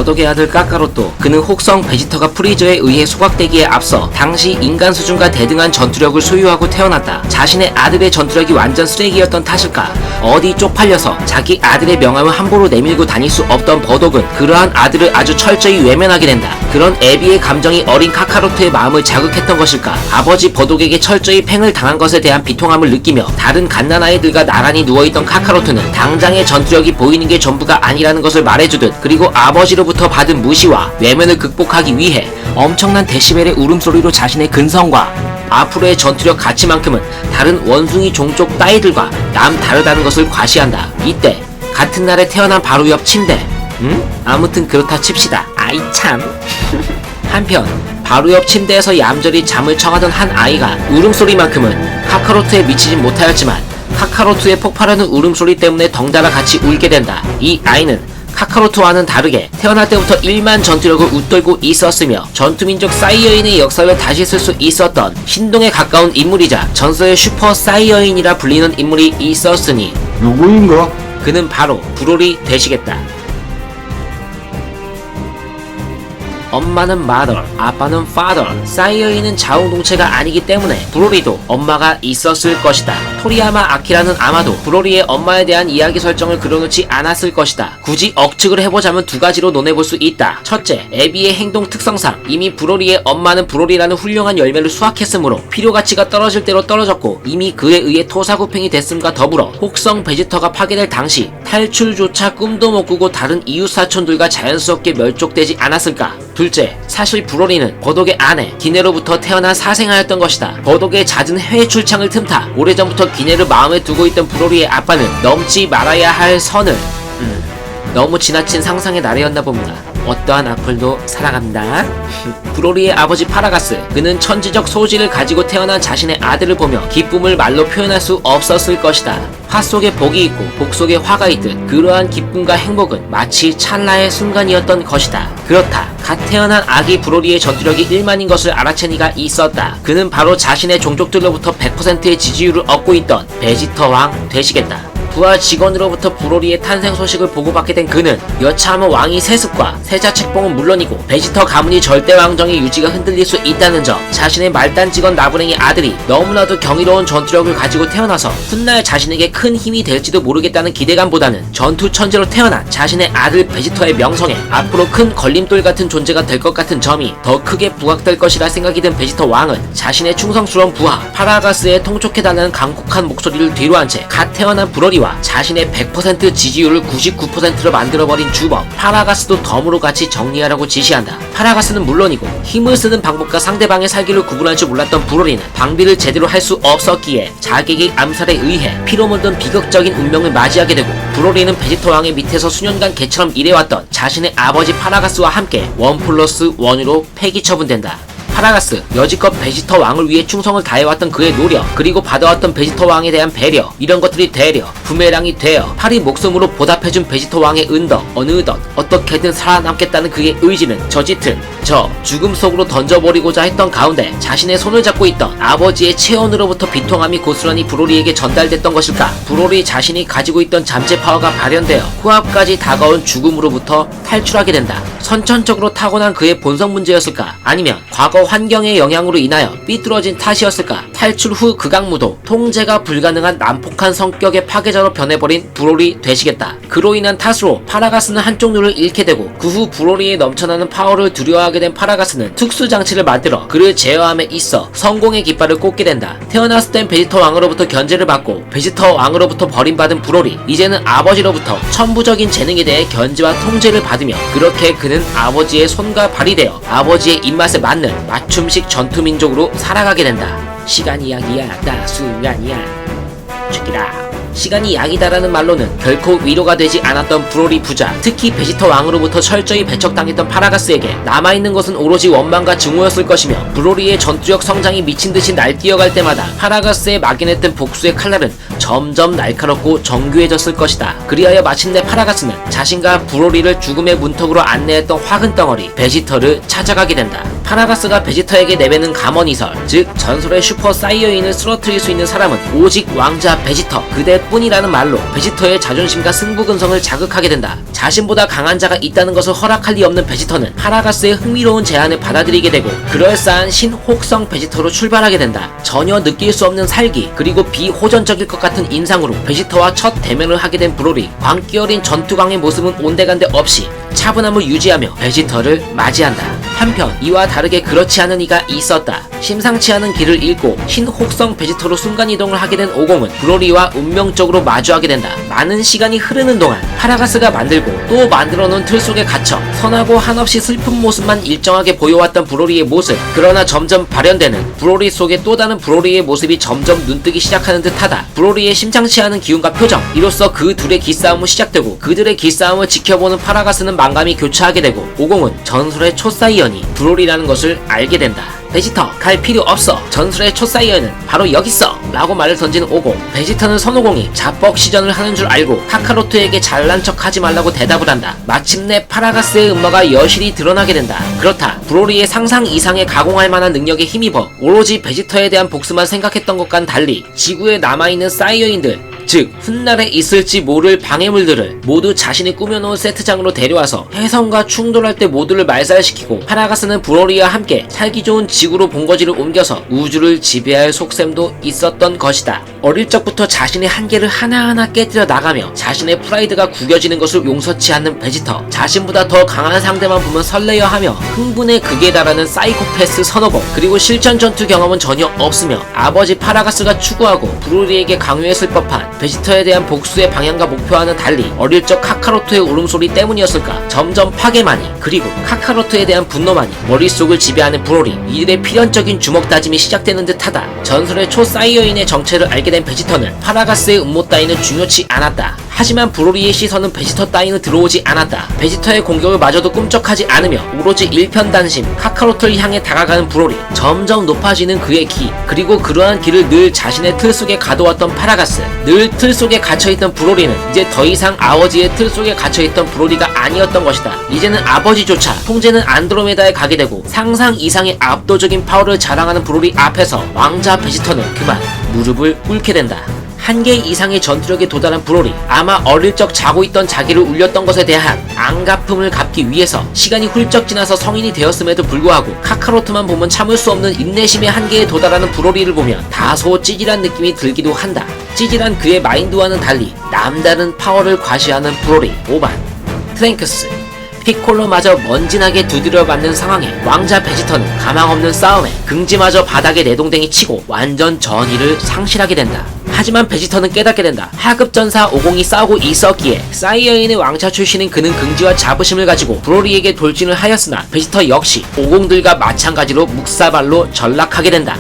버독의 아들 카카로토. 그는 혹성 베지터가 프리저에 의해 소각되기에 앞서 당시 인간 수준과 대등한 전투력을 소유하고 태어났다. 자신의 아들의 전투력이 완전 쓰레기였던 탓일까? 어디 쪽팔려서 자기 아들의 명함을 함부로 내밀고 다닐 수 없던 버독은 그러한 아들을 아주 철저히 외면하게 된다. 그런 애비의 감정이 어린 카카로토의 마음을 자극했던 것일까? 아버지 버독에게 철저히 팽을 당한 것에 대한 비통함을 느끼며 다른 갓난아이들과 나란히 누워있던 카카로토는 당장의 전투력이 보이는 게 전부가 아니라는 것을 말해주듯, 그리고 아버지로부터 받은 무시와 외면을 극복하기 위해 엄청난 데시벨의 울음소리로 자신의 근성과 앞으로의 전투력 가치만큼은 다른 원숭이 종족 따위들과 남다르다는 것을 과시한다. 이때 같은 날에 태어난 바로 옆 침대, 아무튼 그렇다 칩시다. 아이 참. 한편 바로 옆 침대에서 얌전히 잠을 청하던 한 아이가 울음소리만큼은 카카로토에 미치진 못하였지만 카카로토의 폭발하는 울음소리 때문에 덩달아 같이 울게 된다. 이 아이는 카카로토와는 다르게 태어날 때부터 1만 전투력을 웃돌고 있었으며 전투민족 사이어인의 역사를 다시 쓸 수 있었던 신동에 가까운 인물이자 전설의 슈퍼 사이어인이라 불리는 인물이 있었으니 누구인가? 그는 바로 브롤이 되시겠다. 엄마는 mother, 아빠는 father. 사이어인은 자웅동체가 아니기 때문에 브로리도 엄마가 있었을 것이다. 토리야마 아키라는 아마도 브로리의 엄마에 대한 이야기 설정을 그려놓지 않았을 것이다. 굳이 억측을 해보자면 두 가지로 논해볼 수 있다. 첫째, 애비의 행동 특성상 이미 브로리의 엄마는 브로리라는 훌륭한 열매를 수확했으므로 필요가치가 떨어질 대로 떨어졌고 이미 그에 의해 토사구팽이 됐음과 더불어 혹성 베지터가 파괴될 당시 탈출조차 꿈도 못 꾸고 다른 이웃 사촌들과 자연스럽게 멸족되지 않았을까. 둘째, 사실 브로리는 버독의 아내 기네로부터 태어난 사생아였던 것이다. 버독의 잦은 해외 출장을 틈타 오래전부터 기네를 마음에 두고 있던 브로리의 아빠는 넘지 말아야 할 선을 너무 지나친 상상의 나래였나 봅니다. 어떠한 악플도 사랑합니다. 브로리의 아버지 파라가스, 그는 천지적 소질을 가지고 태어난 자신의 아들을 보며 기쁨을 말로 표현할 수 없었을 것이다. 화 속에 복이 있고 복 속에 화가 있듯 그러한 기쁨과 행복은 마치 찰나의 순간이었던 것이다. 그렇다. 갓 태어난 아기 브로리의 전투력이 1만인 것을 알아채니가 있었다. 그는 바로 자신의 종족들로부터 100%의 지지율을 얻고 있던 베지터 왕 되시겠다. 부하 직원으로부터 브로리의 탄생 소식을 보고받게 된 그는 여차하면 왕위 세습과 세자 책봉은 물론이고 베지터 가문이 절대 왕정의 유지가 흔들릴 수 있다는 점, 자신의 말단 직원 나부랭이 아들이 너무나도 경이로운 전투력을 가지고 태어나서 훗날 자신에게 큰 힘이 될지도 모르겠다는 기대감보다는 전투 천재로 태어난 자신의 아들 베지터의 명성에 앞으로 큰 걸림돌 같은 존재가 될 것 같은 점이 더 크게 부각될 것이라 생각이 든 베지터 왕은 자신의 충성스러운 부하 파라가스의 통촉해달라는 강곡한 목소리를 뒤로한 채 갓 태어난 브로리와 자신의 100% 지지율을 99%로 만들어버린 주범 파라가스도 덤으로 같이 정리하라고 지시한다. 파라가스는 물론이고 힘을 쓰는 방법과 상대방의 살기를 구분할 줄 몰랐던 브로리는 방비를 제대로 할 수 없었기에 자객의 암살에 의해 피로 물든 비극적인 운명을 맞이하게 되고 브로리는 베지터 왕의 밑에서 수년간 개처럼 일해왔던 자신의 아버지 파라가스와 함께 1+1으로 폐기 처분된다. 파라가스, 여지껏 베지터 왕을 위해 충성을 다해왔던 그의 노력, 그리고 받아왔던 베지터 왕에 대한 배려, 이런 것들이 되려 부메랑이 되어 파리 목숨으로 보답해준 베지터 왕의 은덕, 어느덧 어떻게든 살아남겠다는 그의 의지는 저짙은 저 죽음 속으로 던져버리고자 했던 가운데 자신의 손을 잡고 있던 아버지의 체온으로부터 비통함이 고스란히 브로리에게 전달됐던 것일까? 브로리 자신이 가지고 있던 잠재 파워가 발현되어 코앞까지 다가온 죽음으로부터 탈출하게 된다. 선천적으로 타고난 그의 본성 문제였을까? 아니면 과거 환경의 영향으로 인하여 삐뚤어진 탓이었을까? 탈출 후 극악무도 통제가 불가능한 난폭한 성격의 파괴자로 변해버린 브로리 되시겠다. 그로 인한 탓으로 파라가스는 한쪽 눈을 잃게 되고 그 후 브로리의 넘쳐나는 파워를 두려워하게 된 파라가스는 특수장치를 만들어 그를 제어함에 있어 성공의 깃발을 꽂게 된다. 태어났을 땐 베지터 왕으로부터 견제를 받고 베지터 왕으로부터 버림받은 브로리, 이제는 아버지로부터 천부적인 재능에 대해 견제와 통제를 받으며 그렇게 그는 아버지의 손과 발이 되어 아버지의 입맛에 맞는 맞춤식 전투민족으로 살아가게 된다. 시간이 약이야, 나 순간이야. 죽이라. 시간이 약이다라는 말로는 결코 위로가 되지 않았던 브로리 부자, 특히 베지터 왕으로부터 철저히 배척당했던 파라가스에게 남아있는 것은 오로지 원망과 증오였을 것이며 브로리의 전투력 성장이 미친듯이 날뛰어갈 때마다 파라가스에 막연했던 복수의 칼날은 점점 날카롭고 정교해졌을 것이다. 그리하여 마침내 파라가스는 자신과 브로리를 죽음의 문턱으로 안내했던 화근덩어리 베지터를 찾아가게 된다. 파라가스가 베지터에게 내뱉는 감언이설, 즉 전설의 슈퍼 사이어인을 쓰러뜨릴 수 있는 사람은 오직 왕자 베지터 그대뿐이라는 말로 베지터의 자존심과 승부근성을 자극하게 된다. 자신보다 강한 자가 있다는 것을 허락할 리 없는 베지터는 파라가스의 흥미로운 제안을 받아들이게 되고 그럴싸한 신혹성 베지터로 출발하게 된다. 전혀 느낄 수 없는 살기 그리고 비호전적일 것 같은 인상으로 베지터와 첫 대면을 하게 된 브로리. 광기 어린 전투광의 모습은 온데간데 없이 차분함을 유지하며 베지터를 맞이한다. 한편 이와 다르게 그렇지 않은 이가 있었다. 심상치 않은 길을 잃고 신혹성 베지터로 순간이동을 하게 된 오공은 브로리와 운명적으로 마주하게 된다. 많은 시간이 흐르는 동안 파라가스가 만들고 또 만들어놓은 틀 속에 갇혀 선하고 한없이 슬픈 모습만 일정하게 보여왔던 브로리의 모습. 그러나 점점 발현되는 브로리 속에 또 다른 브로리의 모습이 점점 눈뜨기 시작하는 듯하다. 브로리의 심상치 않은 기운과 표정, 이로써 그 둘의 기싸움은 시작되고 그들의 기싸움을 지켜보는 파라가스는 만감이 교차하게 되고 오공은 전설의 초사이언이 브로리라는 것을 알게 된다. 베지터 갈 필요 없어, 전설의 초사이언은 바로 여기 있어 라고 말을 던지는 오공. 베지터는 선오공이 자뻑 시전을 하는 줄 알고 카카로트에게 잘난 척 하지 말라고 대답을 한다. 마침내 파라가스의 음모가 여실히 드러나게 된다. 그렇다, 브로리의 상상 이상의 가공할 만한 능력에 힘입어 오로지 베지터에 대한 복수만 생각했던 것과는 달리 지구에 남아있는 사이어인들, 즉 훗날에 있을지 모를 방해물들을 모두 자신이 꾸며놓은 세트장으로 데려와서 혜성과 충돌할 때 모두를 말살시키고 파라가스는 브로리와 함께 살기 좋은 지구로 본거지를 옮겨서 우주를 지배할 속셈도 있었던 것이다. 어릴 적부터 자신의 한계를 하나하나 깨뜨려 나가며 자신의 프라이드가 구겨지는 것을 용서치 않는 베지터. 자신보다 더 강한 상대만 보면 설레어하며 흥분의 극에 달하는 사이코패스 선호공. 그리고 실전 전투 경험은 전혀 없으며 아버지 파라가스가 추구하고 브로리에게 강요했을 법한 베지터에 대한 복수의 방향과 목표와는 달리 어릴 적 카카로트의 울음소리 때문이었을까, 점점 파괴만이 그리고 카카로트에 대한 분노만이 머릿속을 지배하는 브로리. 이들의 필연적인 주먹 다짐이 시작되는 듯하다. 전설의 초사이어인의 정체를 알게 된 베지터는 파라가스의 음모 따위는 중요치 않았다. 하지만 브로리의 시선은 베지터 따위는 들어오지 않았다. 베지터의 공격을 마저도 꿈쩍하지 않으며 오로지 일편단심 카카로트를 향해 다가가는 브로리. 점점 높아지는 그의 기, 그리고 그러한 길을 늘 자신의 틀 속에 가둬왔던 파라가스. 늘 틀 속에 갇혀있던 브로리는 이제 더 이상 아버지의 틀 속에 갇혀있던 브로리가 아니었던 것이다. 이제는 아버지조차 통제는 안드로메다에 가게 되고 상상 이상의 압도적인 파워를 자랑하는 브로리 앞에서 왕자 베지터는 그만 무릎을 꿇게 된다. 한계 이상의 전투력에 도달한 브로리. 아마 어릴 적 자고 있던 자기를 울렸던 것에 대한 앙가품을 갚기 위해서 시간이 훌쩍 지나서 성인이 되었음에도 불구하고 카카로트만 보면 참을 수 없는 인내심의 한계에 도달하는 브로리를 보면 다소 찌질한 느낌이 들기도 한다. 찌질한 그의 마인드와는 달리 남다른 파워를 과시하는 브로리. 5반 트랭크스. 피콜로마저 먼지나게 두드려맞는 상황에 왕자 베지터는 가망없는 싸움에 긍지마저 바닥에 내동댕이 치고 완전 전의를 상실하게 된다. 하지만 베지터는 깨닫게 된다. 하급 전사 오공이 싸우고 있었기에 사이어인의 왕자 출신인 그는 긍지와 자부심을 가지고 브로리에게 돌진을 하였으나 베지터 역시 오공들과 마찬가지로 묵사발로 전락하게 된다.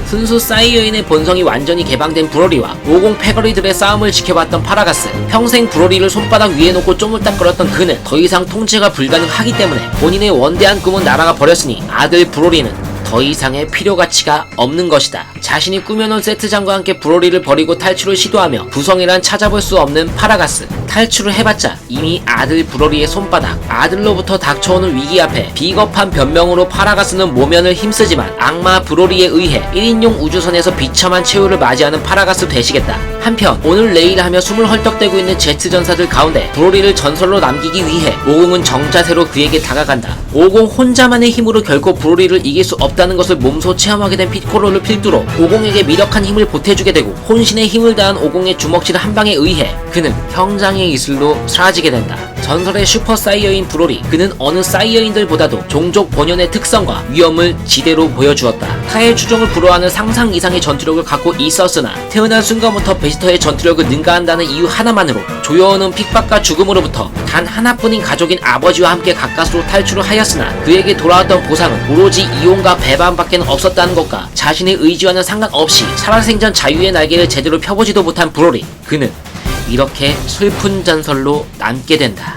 순수 사이어인의 본성이 완전히 개방된 브로리와 오공 패거리들의 싸움을 지켜봤던 파라가스. 평생 브로리를 손바닥 위에 놓고 쪼물딱거렸던 그는 더 이상 통제가 불가능하기 때문에 본인의 원대한 꿈은 날아가 버렸으니 아들 브로리는 더 이상의 필요 가치가 없는 것이다. 자신이 꾸며놓은 세트장과 함께 브로리를 버리고 탈출을 시도하며 구성이란 찾아볼 수 없는 파라가스. 탈출을 해봤자 이미 아들 브로리의 손바닥. 아들로부터 닥쳐오는 위기 앞에 비겁한 변명으로 파라가스는 모면을 힘쓰지만 악마 브로리에 의해 1인용 우주선에서 비참한 최후를 맞이하는 파라가스 되시겠다. 한편 오늘 내일 하며 숨을 헐떡대고 있는 제트 전사들 가운데 브로리를 전설로 남기기 위해 오공은 정자세로 그에게 다가간다. 오공 혼자만의 힘으로 결코 브로리를 이길 수 없다는 것을 몸소 체험하게 된 피코로를 필두로 오공에게 미력한 힘을 보태주게 되고 혼신의 힘을 다한 오공의 주먹질 한 방에 의해 그는 형장의 이슬로 사라지게 된다. 전설의 슈퍼 사이어인 브로리. 그는 어느 사이어인들보다도 종족 본연의 특성과 위험을 지대로 보여주었다. 타의 추종을 불허하는 상상 이상의 전투력을 갖고 있었으나 태어난 순간부터 베지터의 전투력을 능가한다는 이유 하나만으로 조여오는 핍박과 죽음으로부터 단 하나뿐인 가족인 아버지와 함께 가까스로 탈출을 하였으나 그에게 돌아왔던 보상은 오로지 이용과 배반밖에 없었다는 것과 자신의 의지와는 상관없이 살아생전 자유의 날개를 제대로 펴보지도 못한 브로리. 그는 이렇게 슬픈 전설로 남게 된다.